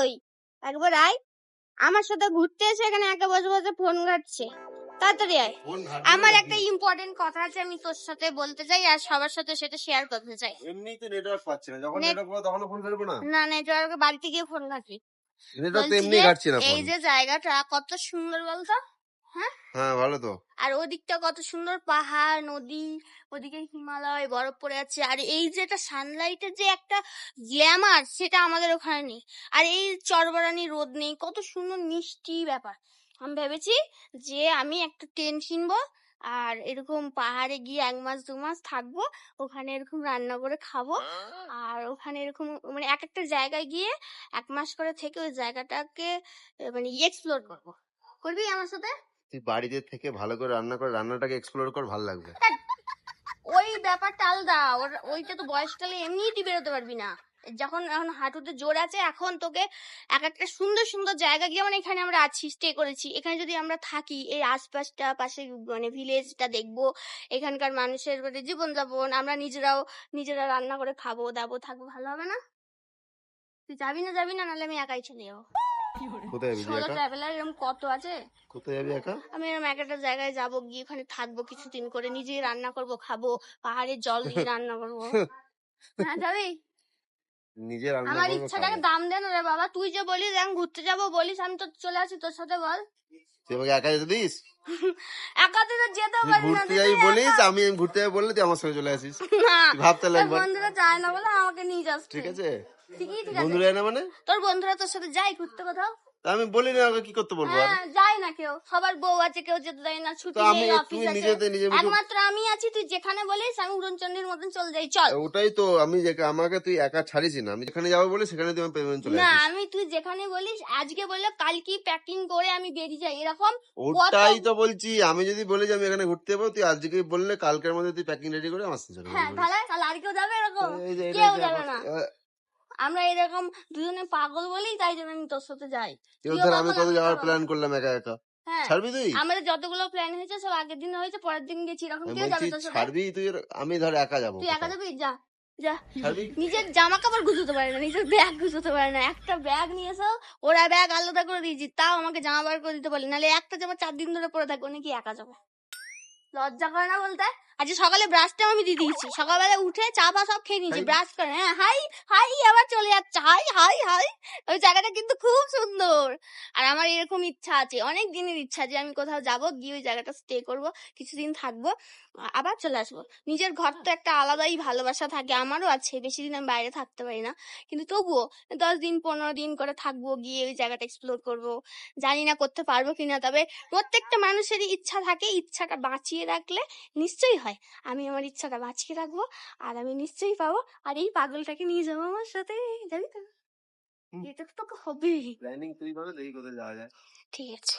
ওই একবার আয় আমার সাথে ঘুরতে এসে এখানে একা বসে বসে ফোন ঘাটছে। তাড়াতাড়ি আয়, আমার একটা ইম্পর্টেন্ট কথা আছে আমি তোর সাথে বলতে চাই আর সবার সাথে সেটা শেয়ার করতে চাই। এমনি তো নেটওয়ার্ক পাচ্ছে না, যখন নেটওয়ার্ক পাবো তখন ফোন করবো না। না নেটওয়ার্ক বাড়িতে গিয়ে ফোন ঘাটবি। নেটওয়ার্ক তো এমনি ঘাটছে না। এই যে জায়গাটা কত সুন্দর বলতো? হ্যাঁ ভালো তো। আর ওদিকটা কত সুন্দর, পাহাড় নদী, ওদিকে হিমালয় বরফ পড়ে আছে। আর এই যে এটা সানলাইটের যে একটা গ্ল্যামার সেটা আমাদের ওখানে নেই। আর এই চরবরানি রোদ নেই, কত সুন্দর মিষ্টি ব্যাপার। আমি ভেবেছি যে আমি একটা টেন্ট কিনবো আর এরকম পাহাড়ে গিয়ে 1 মাস 2 মাস থাকবো, ওখানে এরকম রান্না করে খাবো। আর ওখানে এরকম মানে এক একটা জায়গায় গিয়ে 1 মাস করে থেকে ওই জায়গাটাকে মানে এক্সপ্লোর করবো। করবি আমার সাথে? তুই বাড়িতে থেকে ভালো করে রান্না করে রান্নাটাকে এক্সপ্লোর কর, ভালো লাগবে। ওই ব্যাপারটা আলাদা, ওইটা তো বয়সকালে এমনিই তুই বেরোতে পারবি না। যখন এখন হাঁটুতে জোর আছে, এখন তোকে এক একটা সুন্দর সুন্দর জায়গা, যেমন এখানে আমরা আছি স্টে করেছি, এখানে যদি আমরা থাকি এই আশপাশটা পাশে মানে ভিলেজটা দেখবো, এখানকার মানুষের মানে জীবনযাপন, আমরা নিজেরা রান্না করে খাবো দাবো থাকবো, ভালো হবে না? তুই যাবি না নাহলে আমি একাই চলে যাবো। কোথায় যাবি সোলো একা? ট্রাভেলার এরকম কত আছে। কোথায় যাবি একা? আমি এরকম এক একটা জায়গায় যাবো, গিয়ে ওখানে থাকবো কিছুদিন করে, নিজেই রান্না করবো খাবো, পাহাড়ের জল দিয়ে রান্না করবো। হ্যাঁ যাবি? নিজে রান্না আমার করবো ইচ্ছাটাকে খাবো। দাম দে না রে বাবা। তুই যে বলিস আমি ঘুরতে যাবো বলিস, আমি তো চলে আসি তোর সাথে, বল। তুই আমাকে একা যেতে দিস? একা তুই তো যেতেও তুই পারি না, ঘুরতে যাবি বলিস, আমি ঘুরতে যাবো বললে তুই আমার সঙ্গে চলে আসিস। না ভাব তাহলে তোর একবার। বন্ধুরা চায় না বলে আমাকে নিয়ে যাস। ঠিক আছে, ঠিক আছে। বন্ধুরা না মানে তোর বন্ধুরা তোর সাথে যায় ঘুরতে কোথাও? আমি বলি না, ওকে কি করতে বলবো? আর হ্যাঁ যায় না কেউ, সবার বউ আছে, কেউ যেতে দেয় না, তো ছুটি আমি নেই, তুই অফিস আছে। নিজে মুখে একমাত্র আমি আছি, তুই যেখানে বলিস আমি উড়নচণ্ডীর মতন চলে যাই, চল। ওটাই তো, আমি আমাকে তুই একা ছাড়িস না, আমি যেখানে যাবো বলি সেখানে তুই আমার পেমেন্ট চলে না আসিস। তুই যেখানে বলিস, আজকে বললে কালকে প্যাকিং করে আমি বেরিয়ে যাই, এরকম। ওটাই তো বলছি, আমি যদি বলি যে আমি এখানে ঘুরতে যাবো, তুই আজকে বললে কালকের মধ্যে তুই প্যাকিং রেডি করে আমার সাথে চলে হ্যাঁ যাবি। তাহলে কাল আর কেউ যাবে এরকম? এই যে কেউ যাবে না। আমরা এরকম দুজনে পাগল বলেই তাই জন্য আমি তোর সাথে যাই। ধর আমি কত যাওয়ার প্ল্যান করলাম একা একা, হ্যাঁ ছাড়বি তুই? আমাদের যতগুলো প্ল্যান হয়েছে সব আগের দিন হয়েছে, পরের দিন গেছি, এরকম আমি কেউ যাবে বলছি তোর সাথে? ছাড়বি তুই? আমি ধর একা যাবো, তুই একা যাবি? যা যা। ছাড়বি? নিজের জামা কাপড় গুছোতে পারে না, নিজের ব্যাগ গুছোতে পারে না। একটা ব্যাগ নিয়ে এসো, ওরা ব্যাগ আলাদা করে দিয়েছি, তাও আমাকে জামা বার করে দিতে পারলি, নাহলে একটা জামা 4 দিন ধরে পরে থাকবো নাকি একা যাবো? লজ্জা করে না বলতে? আজকে সকালে ব্রাশটাও আমি দিয়ে দিয়েছি, সকালবেলা উঠে চা পা সব খেয়ে নিয়েছি, ব্রাশ করে। হ্যাঁ হাই হাই আবার চলে যাচ্ছে, হাই হাই হাই। ওই জায়গাটা কিন্তু খুব সুন্দর। আর আমার এরকম ইচ্ছা আছে, অনেক দিনের ইচ্ছা, যে আমি কোথাও যাব, গিয়ে ওই জায়গাটা স্টে করব, কিছুদিন থাকবো, আবার চলে আসবো। নিজের ঘর তো একটা আলাদাই ভালোবাসা থাকে, আমারও আছে, বেশি দিন আমি বাইরে থাকতে পারি না, কিন্তু তবুও 10 দিন 15 দিন করে থাকবো, গিয়ে ওই জায়গাটা এক্সপ্লোর করবো। জানি না করতে পারবো কিনা, তবে প্রত্যেকটা মানুষেরই ইচ্ছা থাকে, ইচ্ছাটা বাঁচিয়ে রাখলে নিশ্চয়ই হয়। আমি আমার ইচ্ছাটা বাঁচিয়ে রাখবো আর আমি নিশ্চয়ই পাবো। আর এই পাগলটাকে নিয়ে যাবো আমার সাথে, যাবি তো? এটা তো তোকে হবেই। প্ল্যানিং তুই করে দেখি কোথায় যাওয়া যায়। ঠিক আছে।